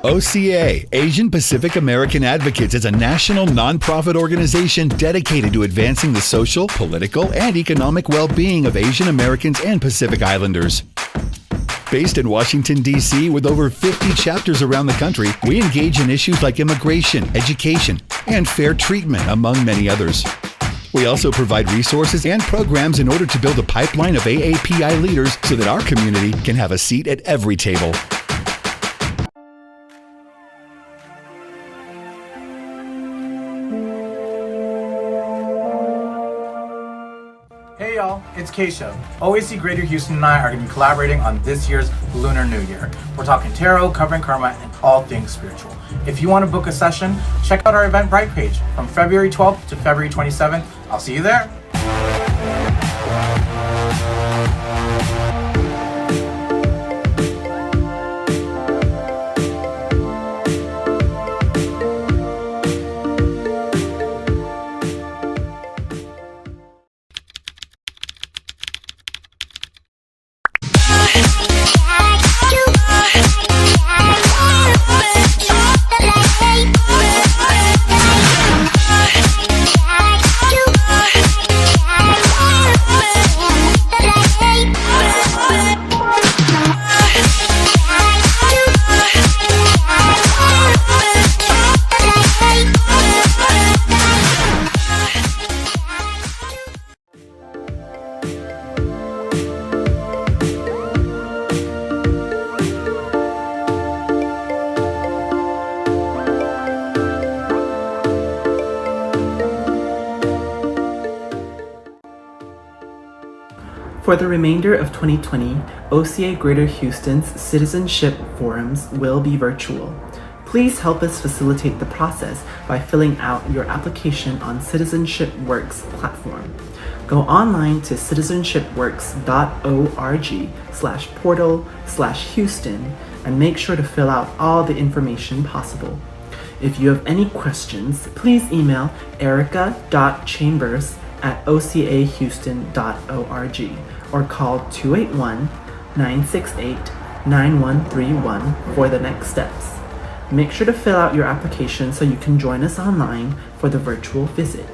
OCA, Asian Pacific American Advocates, is a national nonprofit organization dedicated to advancing the social, political, and economic well-being of Asian Americans and Pacific Islanders. Based in Washington, D.C., with over 50 chapters around the country, we engage in issues like immigration, education, and fair treatment, among many others. We also provide resources and programs in order to build a pipeline of AAPI leaders so that our community can have a seat at every table. Hey y'all, it's Keisha. OAC Greater Houston and I are going to be collaborating on this year's Lunar New Year. We're talking tarot, covering karma, and all things spiritual. If you want to book a session, check out our Eventbrite page from February 12th to February 27th. I'll see you there. For the remainder of 2020, OCA Greater Houston's citizenship forums will be virtual. Please help us facilitate the process by filling out your application on Citizenship Works platform. Go online to citizenshipworks.org/portal/Houston and make sure to fill out all the information possible. If you have any questions, please email erica.chambers@ocahouston.org or call 281-968-9131 for the next steps. Make sure to fill out your application so you can join us online for the virtual visit.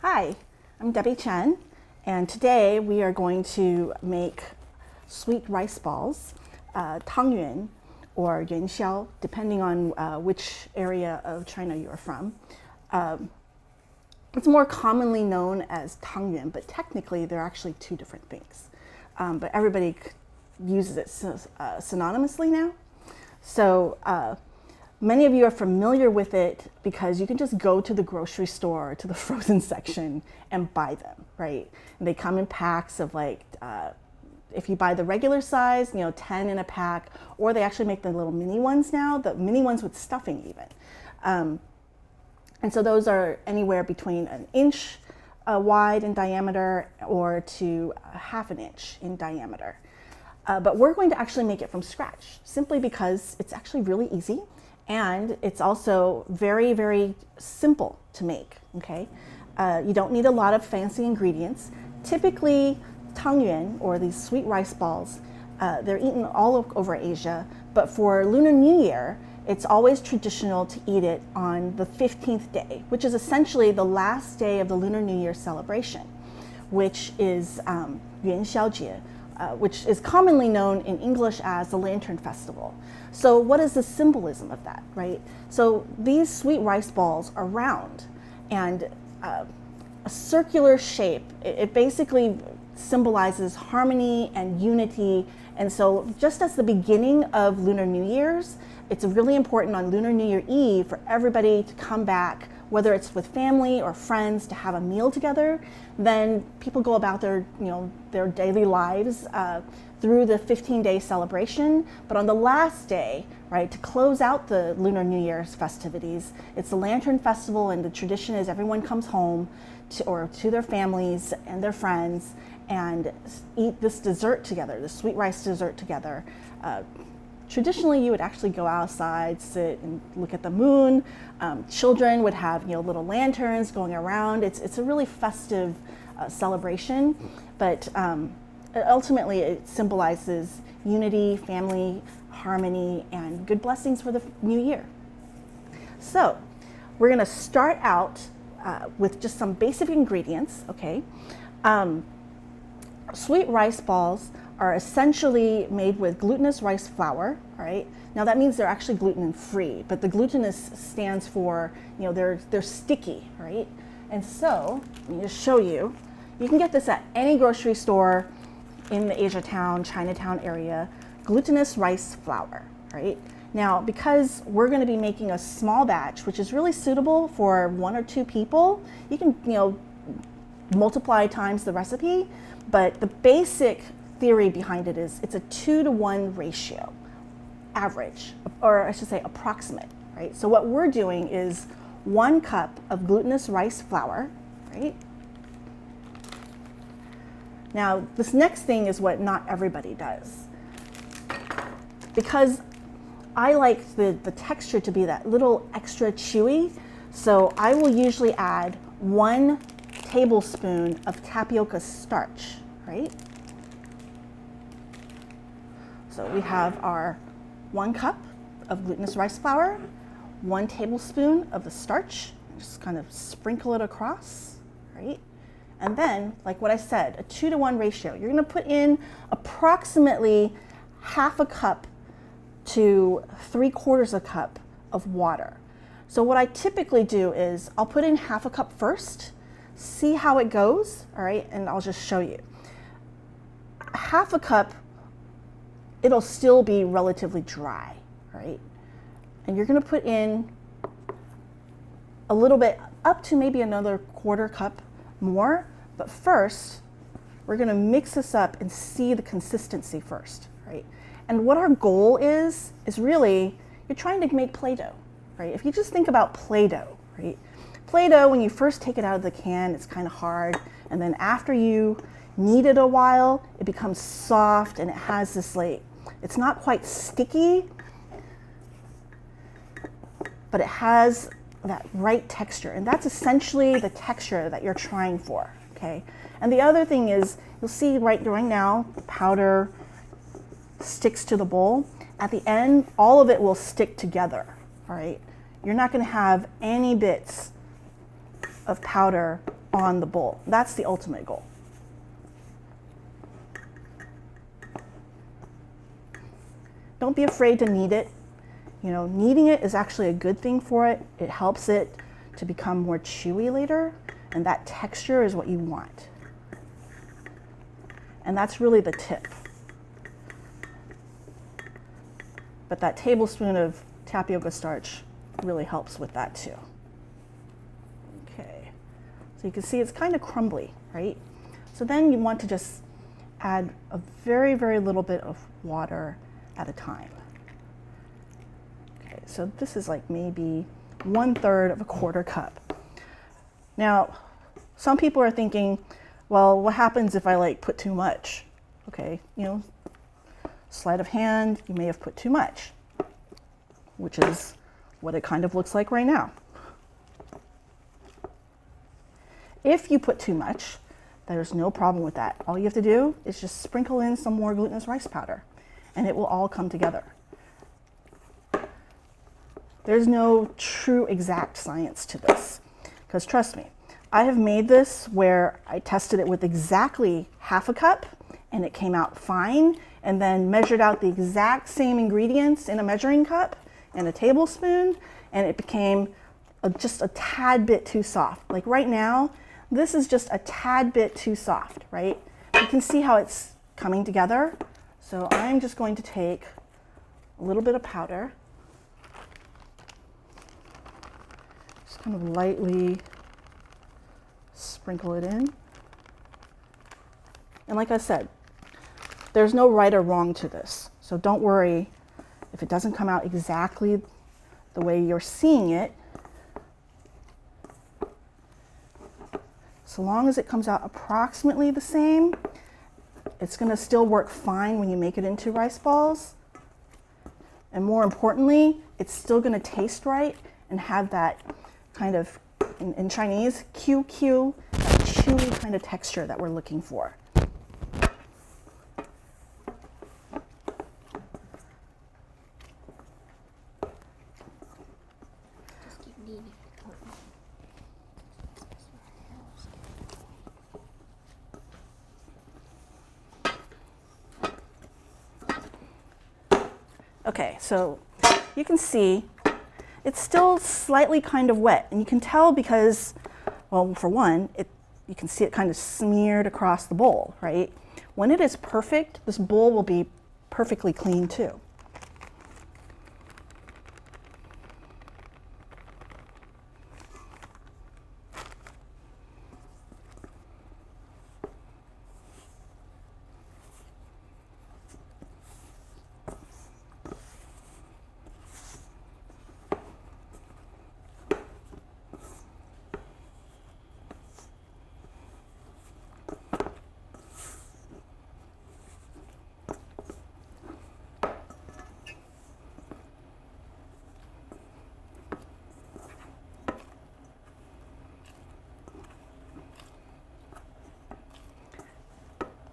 Hi, I'm Debbie Chen, and today we are going to make sweet rice balls, tāngyuán or yuanxiao, depending on which area of China you're from. It's more commonly known as tāngyuán, but technically they're actually two different things. But everybody uses it synonymously now. So many of you are familiar with it because you can just go to the grocery store, to the frozen section, and buy them, right? And they come in packs of like, if you buy the regular size, 10 in a pack, or they actually make the little mini ones now, the mini ones with stuffing even. And so those are anywhere between an inch wide in diameter or to half an inch in diameter. But we're going to actually make it from scratch, simply because it's actually really easy. And it's also very, very simple to make, okay? You don't need a lot of fancy ingredients. Typically, tāngyuán, or these sweet rice balls, they're eaten all over Asia, but for Lunar New Year, it's always traditional to eat it on the 15th day, which is essentially the last day of the Lunar New Year celebration, which is Yuanxiaojie, which is commonly known in English as the Lantern Festival. So what is the symbolism of that, right? So these sweet rice balls are round and a circular shape. It basically symbolizes harmony and unity. And so just as the beginning of Lunar New Year's, it's really important on Lunar New Year Eve for everybody to come back whether it's with family or friends to have a meal together. Then people go about their, their daily lives through the 15-day celebration. But on the last day, right, to close out the Lunar New Year's festivities, it's the Lantern Festival, and the tradition is everyone comes home to their families and their friends and eat this dessert together, the sweet rice dessert together. Traditionally, you would actually go outside, sit and look at the moon. Children would have little lanterns going around. It's a really festive celebration, but ultimately it symbolizes unity, family, harmony, and good blessings for the new year. So we're going to start out with just some basic ingredients. Okay, sweet rice balls are essentially made with glutinous rice flour, right? Now that means they're actually gluten-free, but the glutinous stands for, they're sticky, right? And so, let me just show you. You can get this at any grocery store in the Asiatown, Chinatown area, glutinous rice flour, right? Now, because we're gonna be making a small batch, which is really suitable for 1 or 2 people, you can, multiply times the recipe, but the basic theory behind it is it's a 2-to-1 ratio, average, or I should say approximate, right? So what we're doing is 1 cup of glutinous rice flour, right? Now, this next thing is what not everybody does. Because I like the texture to be that little extra chewy, so I will usually add 1 tablespoon of tapioca starch, right? So we have our 1 cup of glutinous rice flour, 1 tablespoon of the starch, just kind of sprinkle it across, right? And then, like what I said, a 2-to-1 ratio. You're gonna put in approximately half a cup to 3/4 a cup of water. So what I typically do is I'll put in half a cup first, see how it goes, all right? And I'll just show you. Half a cup, it'll still be relatively dry, right? And you're gonna put in a little bit, up to maybe another 1/4 cup more, but first, we're gonna mix this up and see the consistency first, right? And what our goal is really, you're trying to make Play-Doh, right? If you just think about Play-Doh, right? Play-Doh, when you first take it out of the can, it's kind of hard, and then after you knead it a while, it becomes soft and it has this it's not quite sticky, but it has that right texture, and that's essentially the texture that you're trying for, okay? And the other thing is, you'll see right now, the powder sticks to the bowl. At the end, all of it will stick together, all right? You're not gonna have any bits of powder on the bowl. That's the ultimate goal. Don't be afraid to knead it. Kneading it is actually a good thing for it. It helps it to become more chewy later, and that texture is what you want. And that's really the tip. But that tablespoon of tapioca starch really helps with that too. Okay, so you can see it's kind of crumbly, right? So then you want to just add a very, very little bit of water at a time. Okay, so this is like maybe 1/3 of a 1/4 cup. Now, some people are thinking, well, what happens if I put too much? Okay, sleight of hand, you may have put too much, which is what it kind of looks like right now. If you put too much, there's no problem with that. All you have to do is just sprinkle in some more glutinous rice powder, and it will all come together. There's no true exact science to this, because trust me, I have made this where I tested it with exactly half a cup and it came out fine, and then measured out the exact same ingredients in a measuring cup and a tablespoon, and it became just a tad bit too soft. Like right now, this is just a tad bit too soft, right? You can see how it's coming together. So I'm just going to take a little bit of powder. Just kind of lightly sprinkle it in. And like I said, there's no right or wrong to this. So don't worry if it doesn't come out exactly the way you're seeing it. So long as it comes out approximately the same, it's going to still work fine when you make it into rice balls. And more importantly, it's still going to taste right and have that kind of, in Chinese, QQ, that chewy kind of texture that we're looking for. Okay, so you can see it's still slightly kind of wet, and you can tell because, well, for one, you can see it kind of smeared across the bowl, right? When it is perfect, this bowl will be perfectly clean too.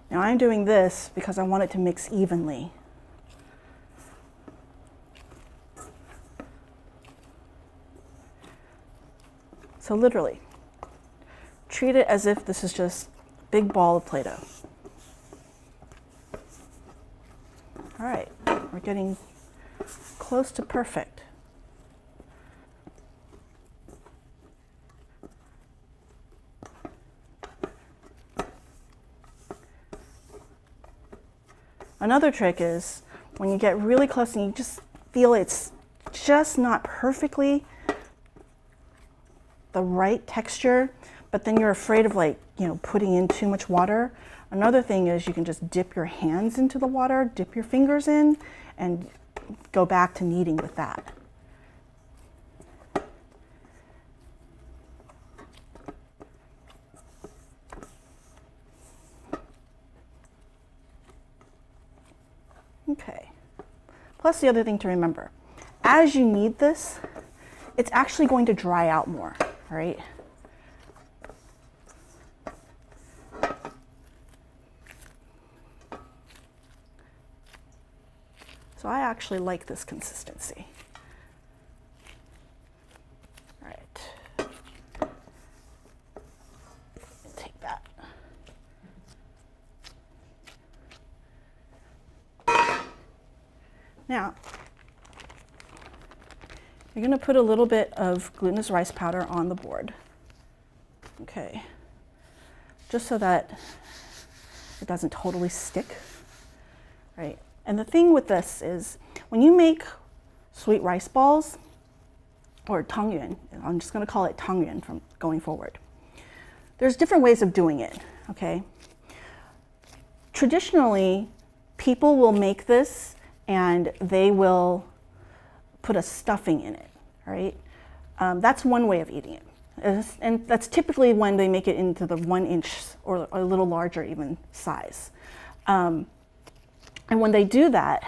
Now I'm doing this because I want it to mix evenly. So literally, treat it as if this is just a big ball of Play-Doh. All right, we're getting close to perfect. Another trick is when you get really close and you just feel it's just not perfectly the right texture, but then you're afraid of putting in too much water. Another thing is you can just dip your hands into the water, dip your fingers in, and go back to kneading with that. Okay. Plus the other thing to remember, as you knead this, it's actually going to dry out more, all right? So I actually like this consistency. All right. Take that. Now, you're going to put a little bit of glutinous rice powder on the board. Okay. Just so that it doesn't totally stick, right? And the thing with this is when you make sweet rice balls, or tāngyuán, I'm just going to call it tāngyuán from going forward. There's different ways of doing it, okay? Traditionally, people will make this and they will put a stuffing in it, right? That's one way of eating it. And that's typically when they make it into the 1 inch or a little larger even size. And when they do that,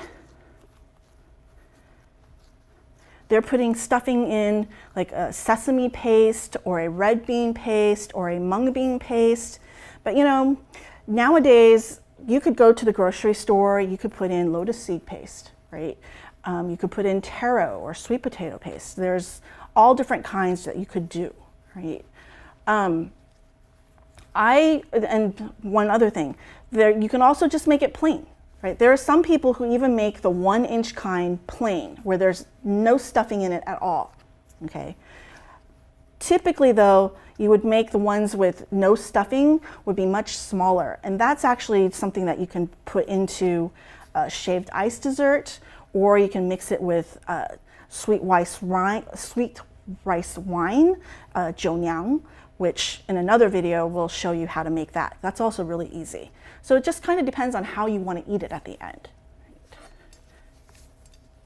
they're putting stuffing in like a sesame paste or a red bean paste or a mung bean paste. But you know, nowadays you could go to the grocery store, you could put in lotus seed paste, right? You could put in taro or sweet potato paste. There's all different kinds that you could do, right? And one other thing, you can also just make it plain. Right? There are some people who even make the 1 inch kind plain, where there's no stuffing in it at all, okay? Typically though, you would make the ones with no stuffing would be much smaller, and that's actually something that you can put into a shaved ice dessert, or you can mix it with sweet rice wine, jiaonyang, which in another video we'll show you how to make that. That's also really easy. So it just kind of depends on how you want to eat it at the end.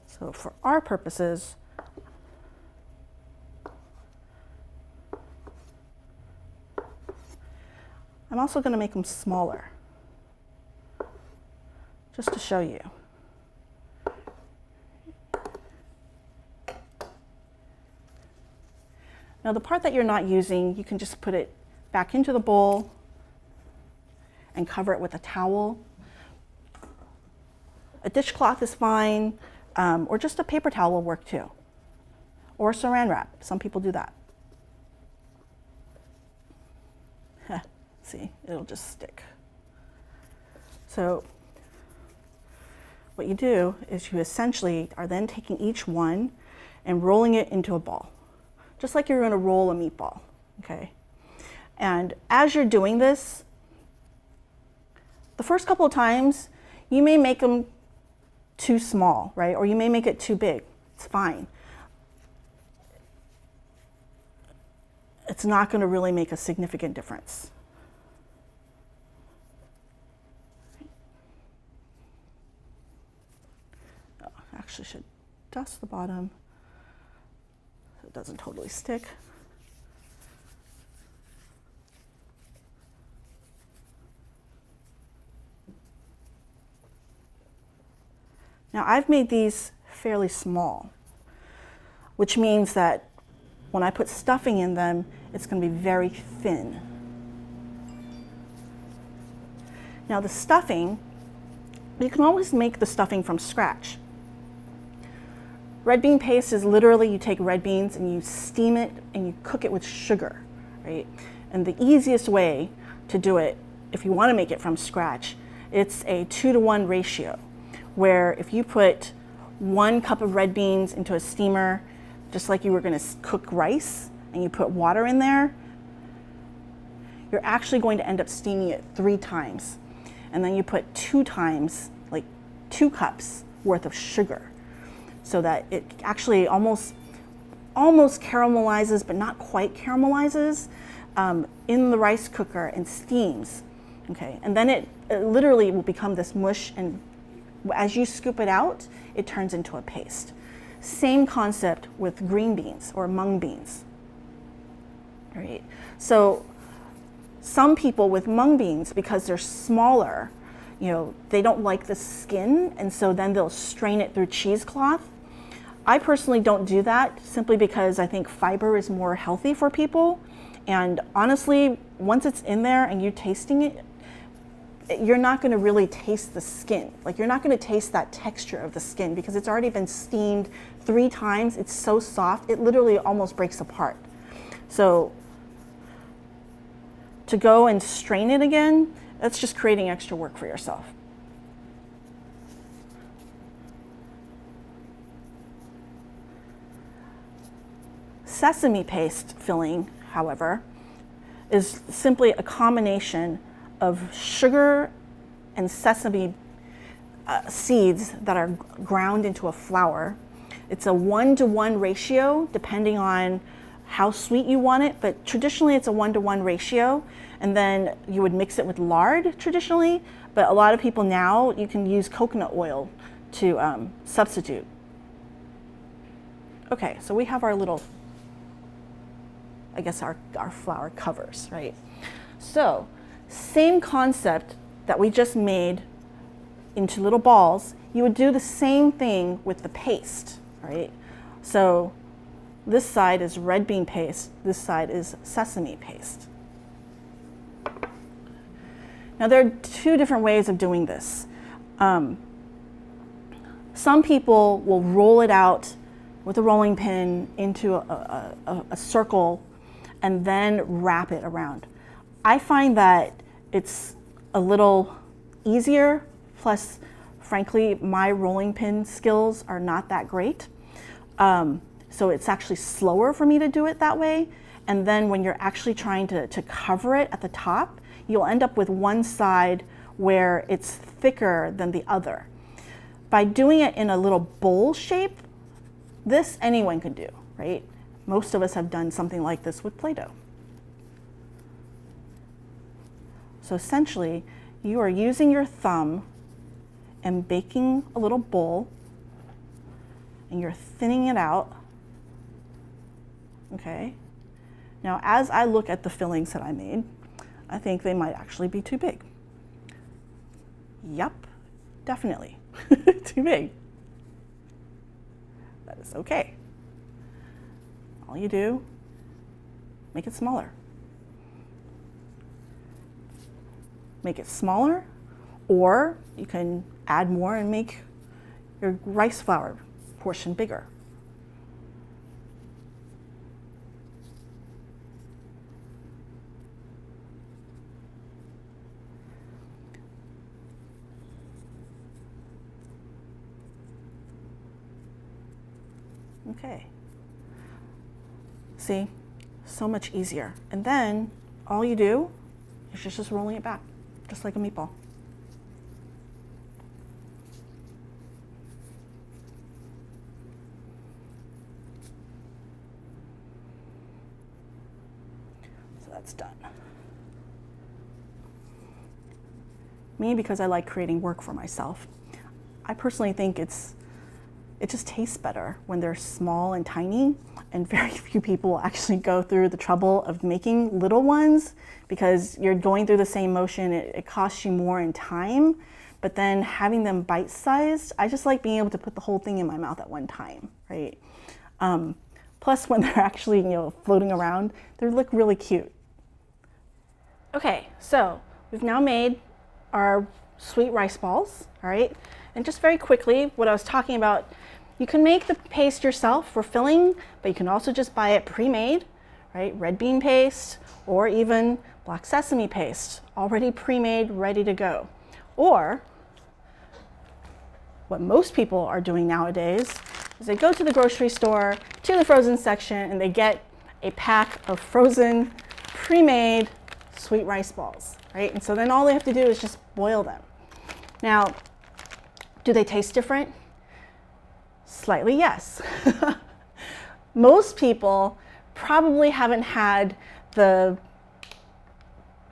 So for our purposes, I'm also going to make them smaller, just to show you. Now the part that you're not using, you can just put it back into the bowl and cover it with a towel. A dishcloth is fine, or just a paper towel will work too. Or saran wrap, some people do that. See, it'll just stick. So what you do is you essentially are then taking each one and rolling it into a ball, just like you're going to roll a meatball, okay? And as you're doing this, the first couple of times, you may make them too small, right? Or you may make it too big. It's fine. It's not going to really make a significant difference. Oh, actually should dust the bottom so it doesn't totally stick. Now I've made these fairly small, which means that when I put stuffing in them, it's going to be very thin. Now the stuffing, you can always make the stuffing from scratch. Red bean paste is literally you take red beans and you steam it and you cook it with sugar, right? And the easiest way to do it, if you want to make it from scratch, it's a 2-to-1 ratio, where if you put 1 cup of red beans into a steamer, just like you were going to cook rice, and you put water in there, you're actually going to end up steaming it 3 times. And then you put 2 times, like 2 cups worth of sugar, so that it actually almost caramelizes, but not quite caramelizes, in the rice cooker and steams, okay? And then it literally will become this mush, and as you scoop it out, it turns into a paste. Same concept with green beans or mung beans. All right. So some people with mung beans, because they're smaller, you know, they don't like the skin, and so then they'll strain it through cheesecloth. I personally don't do that, simply because I think fiber is more healthy for people. And honestly, once it's in there and you're tasting it, you're not going to really taste the skin. Like, you're not going to taste that texture of the skin because it's already been steamed 3 times. It's so soft, it literally almost breaks apart. So to go and strain it again, that's just creating extra work for yourself. Sesame paste filling, however, is simply a combination of sugar and sesame seeds that are ground into a flour. It's a 1-to-1 ratio, depending on how sweet you want it, but traditionally it's a 1-to-1 ratio. And then you would mix it with lard traditionally, but a lot of people now, you can use coconut oil to substitute. Okay, so we have our little, I guess our flour covers, right? So same concept that we just made into little balls, you would do the same thing with the paste, right? So this side is red bean paste, this side is sesame paste. Now there are 2 different ways of doing this. Some people will roll it out with a rolling pin into a circle and then wrap it around. I find that it's a little easier, plus frankly my rolling pin skills are not that great. So it's actually slower for me to do it that way. And then when you're actually trying to cover it at the top, you'll end up with one side where it's thicker than the other. By doing it in a little bowl shape, this anyone can do, right? Most of us have done something like this with Play-Doh. So essentially, you are using your thumb and baking a little bowl, and you're thinning it out, okay? Now, as I look at the fillings that I made, I think they might actually be too big. Yup, definitely, too big. That is okay. All you do, make it smaller. Make it smaller, or you can add more and make your rice flour portion bigger. Okay. See, so much easier. And then all you do is just rolling it back, just like a meatball. So that's done. Me, because I like creating work for myself, I personally think it just tastes better when they're small and tiny, and very few people actually go through the trouble of making little ones because you're going through the same motion. It costs you more in time, but then having them bite-sized, I just like being able to put the whole thing in my mouth at one time, right? Plus, when they're actually, floating around, they look really cute. Okay, so we've now made our sweet rice balls, all right? And just very quickly, what I was talking about, you can make the paste yourself for filling, but you can also just buy it pre-made, right? Red bean paste, or even black sesame paste, already pre-made, ready to go. Or, what most people are doing nowadays is they go to the grocery store, to the frozen section, and they get a pack of frozen, pre-made sweet rice balls, right? And so then all they have to do is just boil them. Now, do they taste different? Slightly, yes. Most people probably haven't had the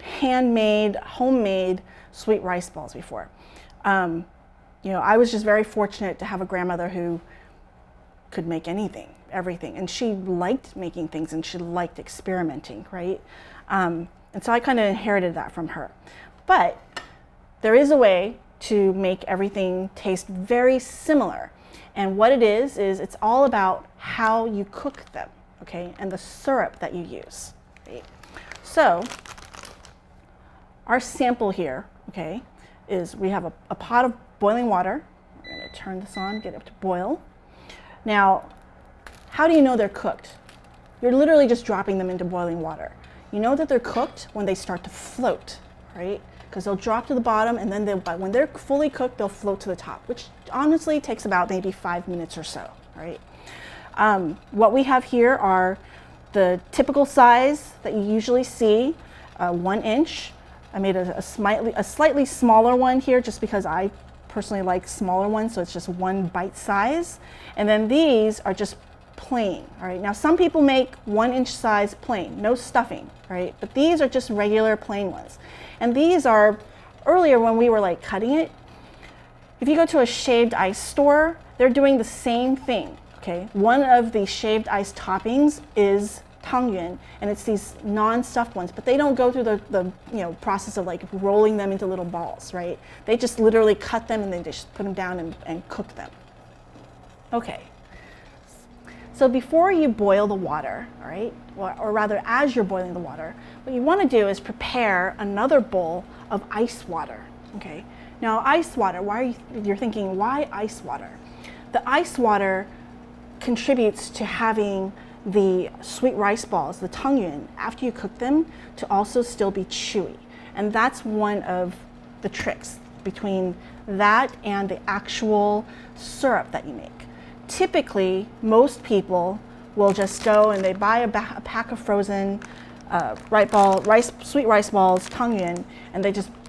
handmade, homemade sweet rice balls before. I was just very fortunate to have a grandmother who could make anything, everything, and she liked making things and she liked experimenting, right? And so I kind of inherited that from her. But there is a way to make everything taste very similar. And what it is it's all about how you cook them, okay? And the syrup that you use, right? So our sample here, okay, is we have a pot of boiling water. We're gonna turn this on, get it to boil. Now, how do you know they're cooked? You're literally just dropping them into boiling water. You know that they're cooked when they start to float, right? Because they'll drop to the bottom, and then when they're fully cooked, they'll float to the top, which honestly takes about maybe 5 minutes or so, right? What we have here are the typical size that you usually see, 1 inch. I made a slightly smaller one here just because I personally like smaller ones, so it's just 1 bite size. And then these are just plain, all right? Now, some people make 1 inch size plain, no stuffing, right? But these are just regular plain ones. And these are, earlier when we were like cutting it, if you go to a shaved ice store, they're doing the same thing, okay? One of the shaved ice toppings is tāngyuán, and it's these non-stuffed ones, but they don't go through the process of like rolling them into little balls, right? They just literally cut them and then just put them down and cook them. Okay. So before you boil the water, all right, or rather as you're boiling the water, what you want to do is prepare another bowl of ice water, okay? Now, ice water, you're thinking, why ice water? The ice water contributes to having the sweet rice balls, the tāngyuán, after you cook them, to also still be chewy. And that's one of the tricks between that and the actual syrup that you make. Typically, most people will just go and they buy a pack of frozen sweet rice balls, tāngyuán, and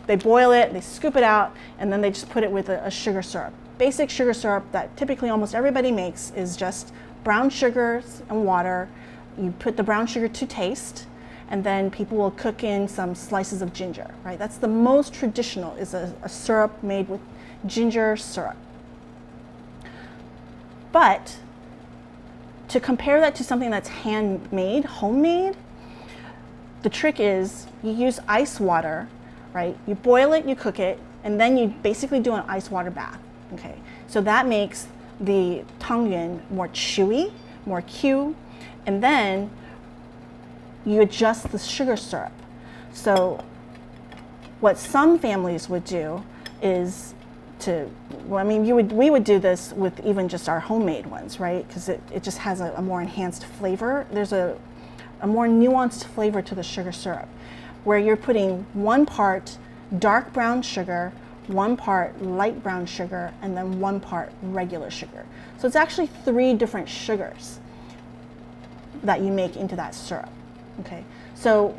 they boil it, they scoop it out, and then they just put it with a sugar syrup. Basic sugar syrup that typically almost everybody makes is just brown sugars and water, you put the brown sugar to taste, and then people will cook in some slices of ginger, right? That's the most traditional, is a syrup made with ginger syrup. But to compare that to something that's handmade, homemade, the trick is you use ice water, right? You boil it, you cook it, and then you basically do an ice water bath, okay? So that makes the tāngyuán more chewy, more Q, and then you adjust the sugar syrup. So what some families would do is we would do this with even just our homemade ones, right? Because it just has a more enhanced flavor. There's a more nuanced flavor to the sugar syrup, where you're putting 1 part dark brown sugar, 1 part light brown sugar, and then 1 part regular sugar. So it's actually 3 different sugars that you make into that syrup, okay? So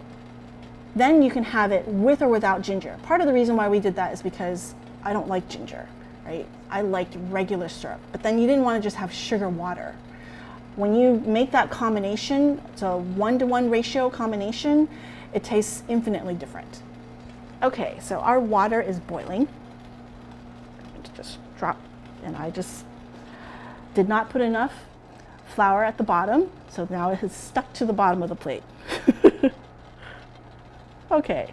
then you can have it with or without ginger. Part of the reason why we did that is because I don't like ginger, right? I liked regular syrup, but then you didn't want to just have sugar water. When you make that combination, it's a 1-to-1 ratio combination, it tastes infinitely different. Okay, so our water is boiling. Just drop, and I just did not put enough flour at the bottom, so now it has stuck to the bottom of the plate. Okay.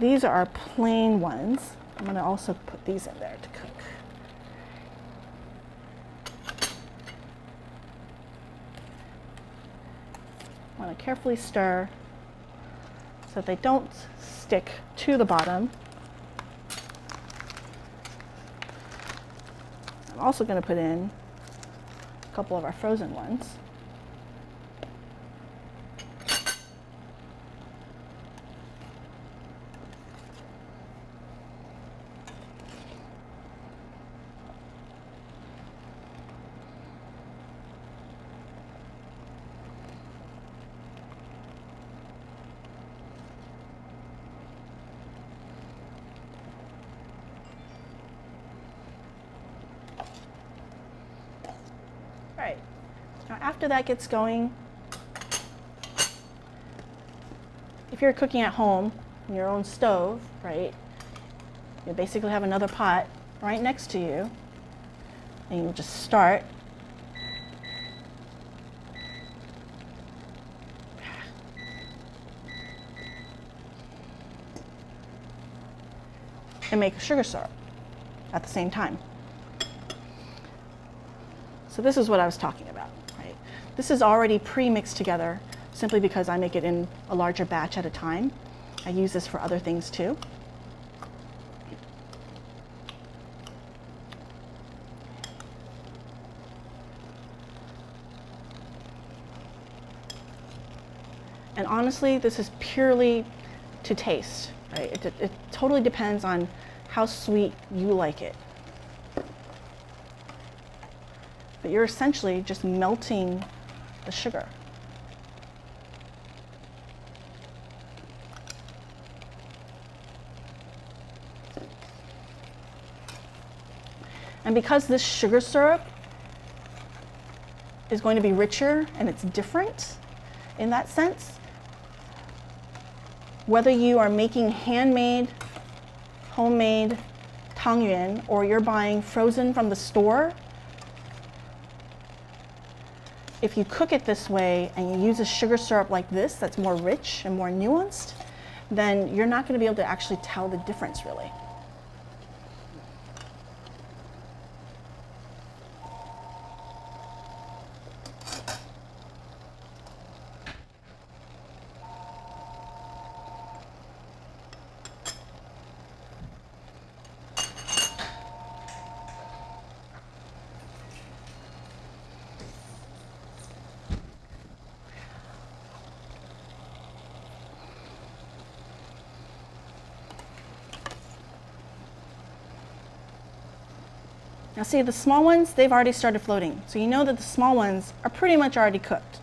These are our plain ones. I'm going to also put these in there to cook. I want to carefully stir so that they don't stick to the bottom. I'm also going to put in a couple of our frozen ones. Right. Now after that gets going, if you're cooking at home on your own stove, right, you basically have another pot right next to you, and you'll just start. And make sugar syrup at the same time. So this is what I was talking about, right? This is already pre-mixed together simply because I make it in a larger batch at a time. I use this for other things too. And honestly, this is purely to taste, right? It totally depends on how sweet you like it. But you're essentially just melting the sugar. And because this sugar syrup is going to be richer and it's different in that sense, whether you are making handmade, homemade tāngyuán, or you're buying frozen from the store, if you cook it this way and you use a sugar syrup like this that's more rich and more nuanced, then you're not going to be able to actually tell the difference really. Now see, the small ones, they've already started floating. So you know that the small ones are pretty much already cooked.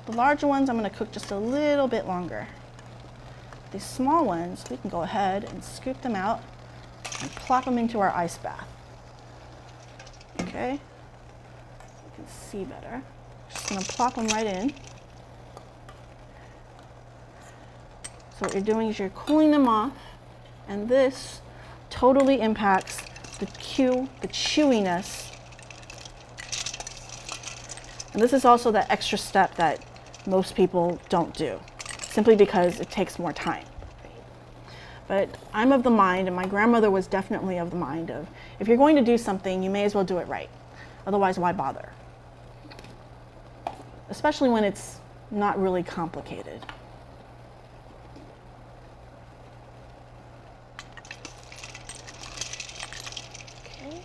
The larger ones, I'm going to cook just a little bit longer. these small ones, we can go ahead and scoop them out and plop them into our ice bath. Okay, you can see better. Just gonna plop them right in. So what you're doing is you're cooling them off, and this totally impacts the chewiness. And this is also that extra step that most people don't do, simply because it takes more time. But I'm of the mind, and my grandmother was definitely of the mind of, if you're going to do something, you may as well do it right. Otherwise, why bother? Especially when it's not really complicated. Okay.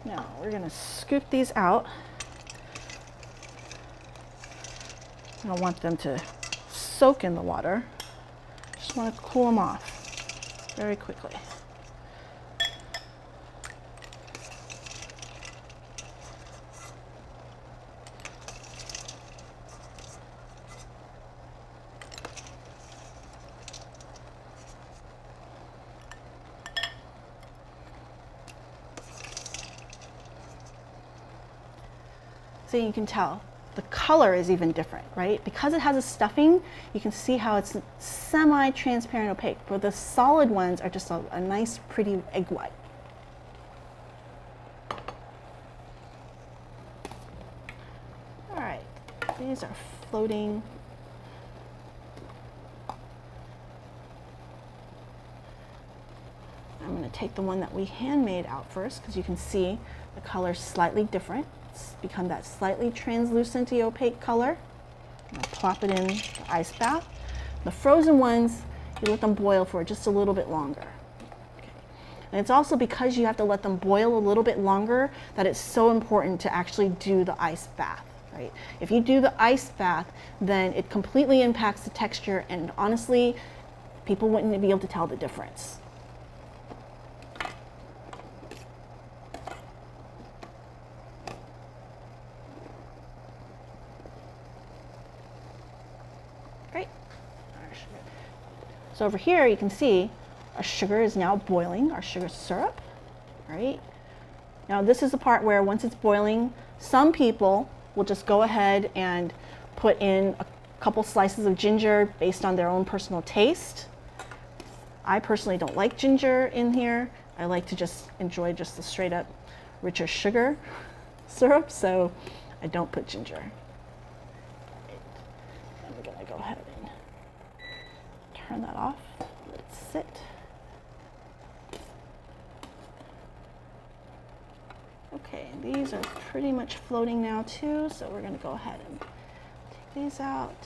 Now we're gonna scoop these out. I don't want them to soak in the water. Just want to cool them off very quickly. So you can tell the color is even different, right? Because it has a stuffing, you can see how it's semi-transparent opaque, but the solid ones are just a nice, pretty egg white. All right, these are floating. I'm going to take the one that we handmade out first, because you can see the color's slightly different. It's become that slightly translucent opaque color. I'll plop it in the ice bath. The frozen ones, you let them boil for just a little bit longer. Okay. And it's also because you have to let them boil a little bit longer that it's so important to actually do the ice bath, right? If you do the ice bath, then it completely impacts the texture, and honestly, people wouldn't be able to tell the difference. So over here you can see our sugar is now boiling, our sugar syrup, right? Now this is the part where once it's boiling, some people will just go ahead and put in a couple slices of ginger based on their own personal taste. I personally don't like ginger in here. I like to just enjoy just the straight up richer sugar syrup, so I don't put ginger. Right. And we're gonna go ahead and turn that off, let it sit. Okay, these are pretty much floating now too, so we're going to go ahead and take these out.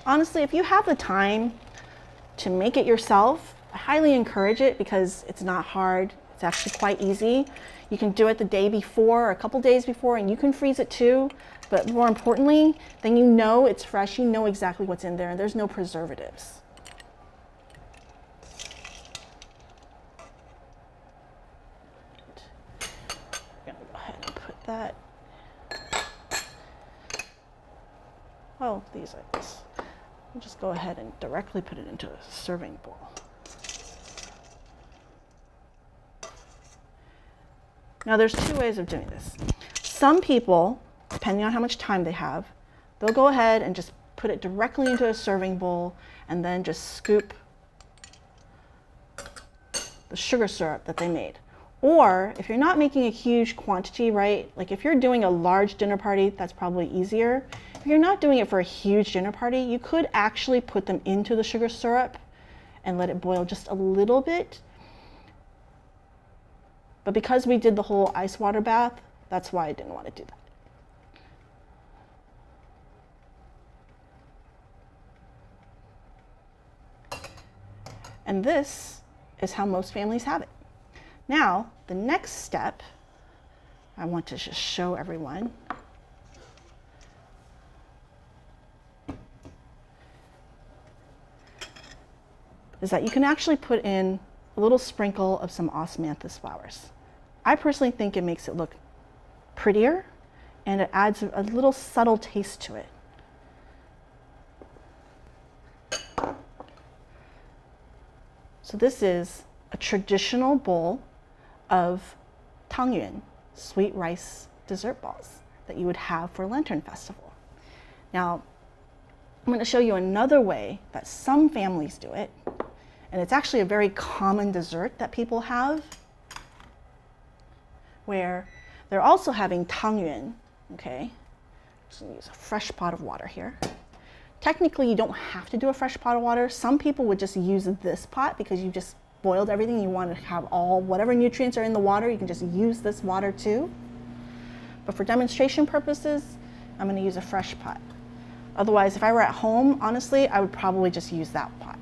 Honestly, if you have the time to make it yourself, I highly encourage it because it's not hard. It's actually quite easy. You can do it the day before or a couple days before, and you can freeze it too. But more importantly, then you know it's fresh, you know exactly what's in there, and there's no preservatives. I'm gonna go ahead and put that. Oh, these are this. I'll just go ahead and directly put it into a serving bowl. Now there's two ways of doing this. Some people, depending on how much time they have, they'll go ahead and just put it directly into a serving bowl and then just scoop the sugar syrup that they made. Or if you're not making a huge quantity, right? Like if you're doing a large dinner party, that's probably easier. If you're not doing it for a huge dinner party, you could actually put them into the sugar syrup and let it boil just a little bit. But because we did the whole ice water bath, that's why I didn't want to do that. And this is how most families have it. Now, the next step, I want to just show everyone. Is that you can actually put in a little sprinkle of some osmanthus flowers. I personally think it makes it look prettier, and it adds a little subtle taste to it. So this is a traditional bowl of tāngyuán, sweet rice dessert balls that you would have for Lantern Festival. Now, I'm going to show you another way that some families do it, and it's actually a very common dessert that people have, where they're also having tāngyuán, okay? Just gonna use a fresh pot of water here. Technically, you don't have to do a fresh pot of water. Some people would just use this pot because you just boiled everything. You want to have whatever nutrients are in the water, you can just use this water too. But for demonstration purposes, I'm going to use a fresh pot. Otherwise, if I were at home, honestly, I would probably just use that pot,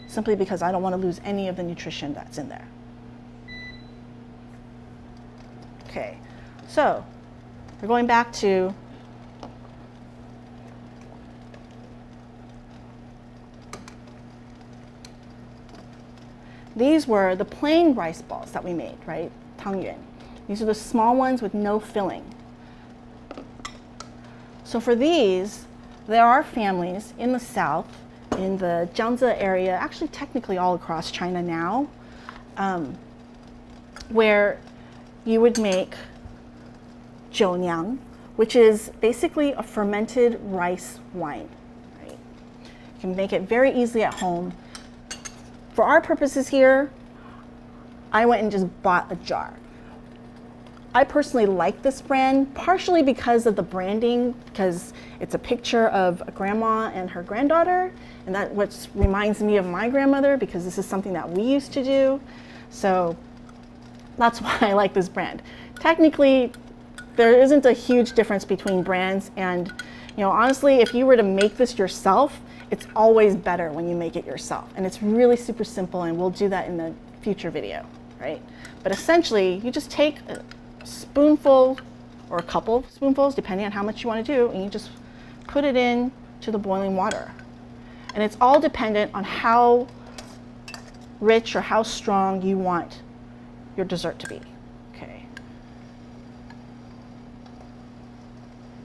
simply because I don't want to lose any of the nutrition that's in there. Okay, so we're going back to these were the plain rice balls that we made, right? Tāngyuán. These are the small ones with no filling. So for these, there are families in the south, in the Jiangsu area, actually technically all across China now, where you would make jiaoniang, which is basically a fermented rice wine. Right? You can make it very easily at home. For our purposes here, I went and just bought a jar. I personally like this brand, partially because of the branding, because it's a picture of a grandma and her granddaughter, and that what reminds me of my grandmother, because this is something that we used to do. So that's why I like this brand. Technically, there isn't a huge difference between brands, and honestly, if you were to make this yourself, it's always better when you make it yourself. And it's really super simple, and we'll do that in a future video, right? But essentially, you just take a spoonful or a couple of spoonfuls, depending on how much you want to do, and you just put it in to the boiling water. And it's all dependent on how rich or how strong you want your dessert to be, okay?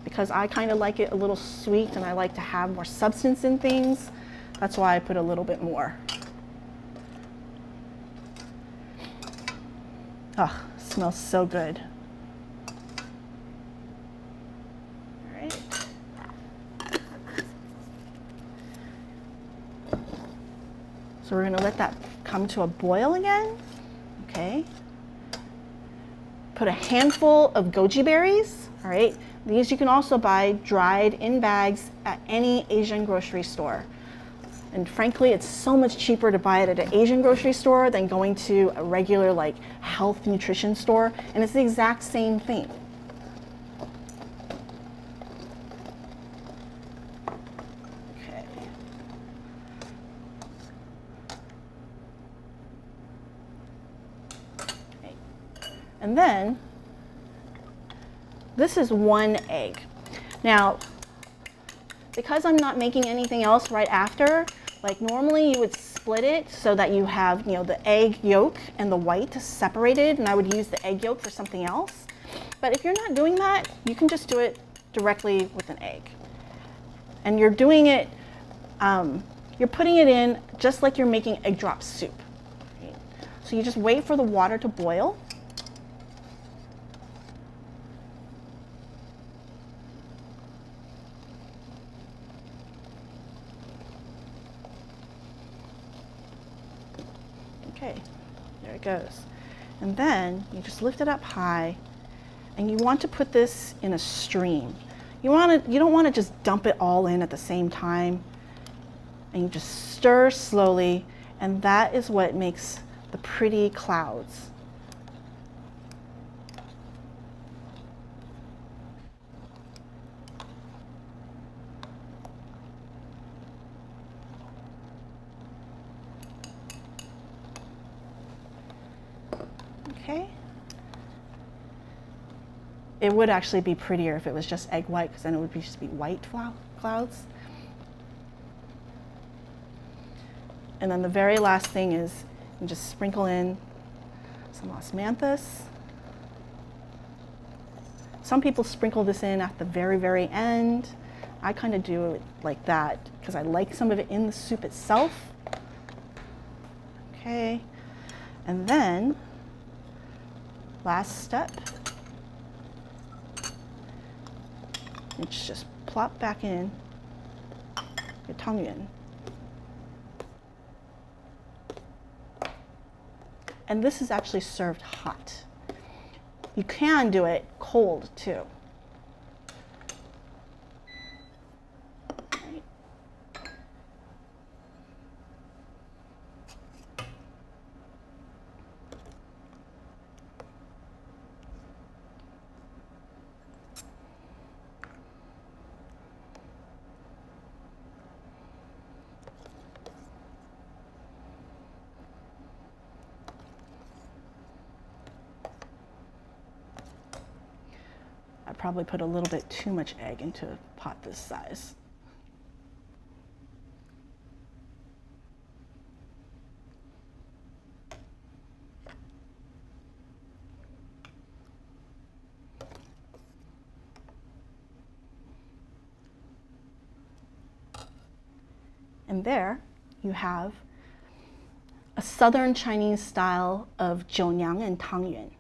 Because I kind of like it a little sweet and I like to have more substance in things, that's why I put a little bit more. Oh, it smells so good. All right. So we're going to let that come to a boil again. Okay. Put a handful of goji berries. All right. These you can also buy dried in bags at any Asian grocery store. And frankly, it's so much cheaper to buy it at an Asian grocery store than going to a regular health nutrition store. And it's the exact same thing. Okay. And then, this is 1 egg. Now, because I'm not making anything else right after, normally you would split it so that you have, the egg yolk and the white separated, and I would use the egg yolk for something else. But if you're not doing that, you can just do it directly with an egg. And you're doing it, you're putting it in just like you're making egg drop soup. Right? So you just wait for the water to boil. Okay, there it goes. And then you just lift it up high, and you want to put this in a stream. You don't want to just dump it all in at the same time, and you just stir slowly, and that is what makes the pretty clouds. Okay. It would actually be prettier if it was just egg white, because then it would just be white clouds. And then the very last thing is you just sprinkle in some osmanthus. Some people sprinkle this in at the very, very end. I kind of do it like that because I like some of it in the soup itself. Okay, and then last step, it's just plop back in your tāngyuán. And this is actually served hot. You can do it cold too. Right. I probably put a little bit too much egg into a pot this size. And there you have a southern Chinese style of jiunyang and tāngyuán.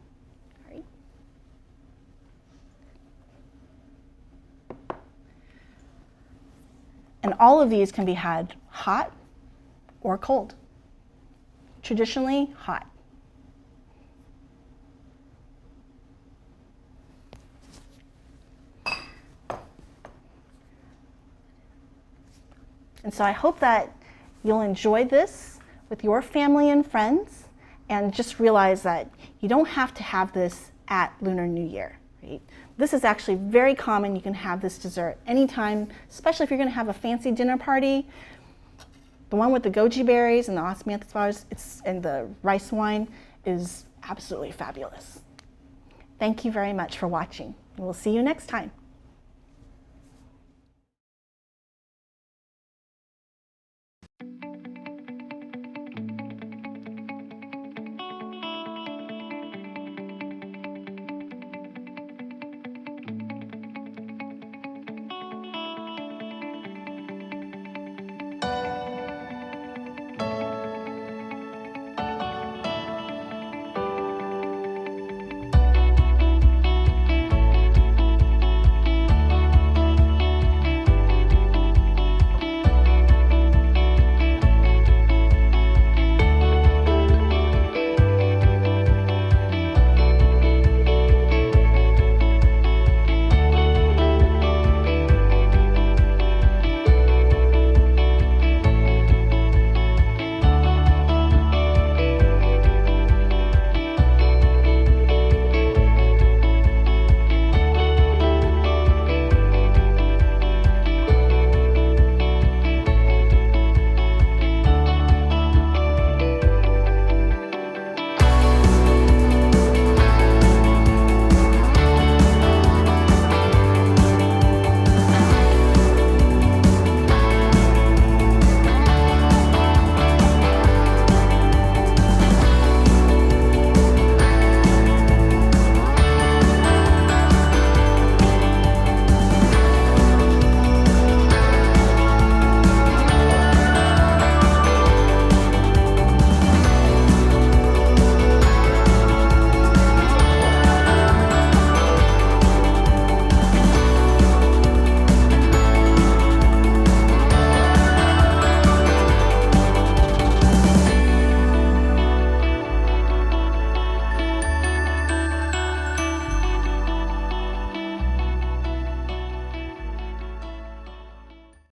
And all of these can be had hot or cold. Traditionally, hot. And so I hope that you'll enjoy this with your family and friends, and just realize that you don't have to have this at Lunar New Year. Right? This is actually very common. You can have this dessert anytime, especially if you're going to have a fancy dinner party. The one with the goji berries and the osmanthus flowers and the rice wine is absolutely fabulous. Thank you very much for watching. We'll see you next time.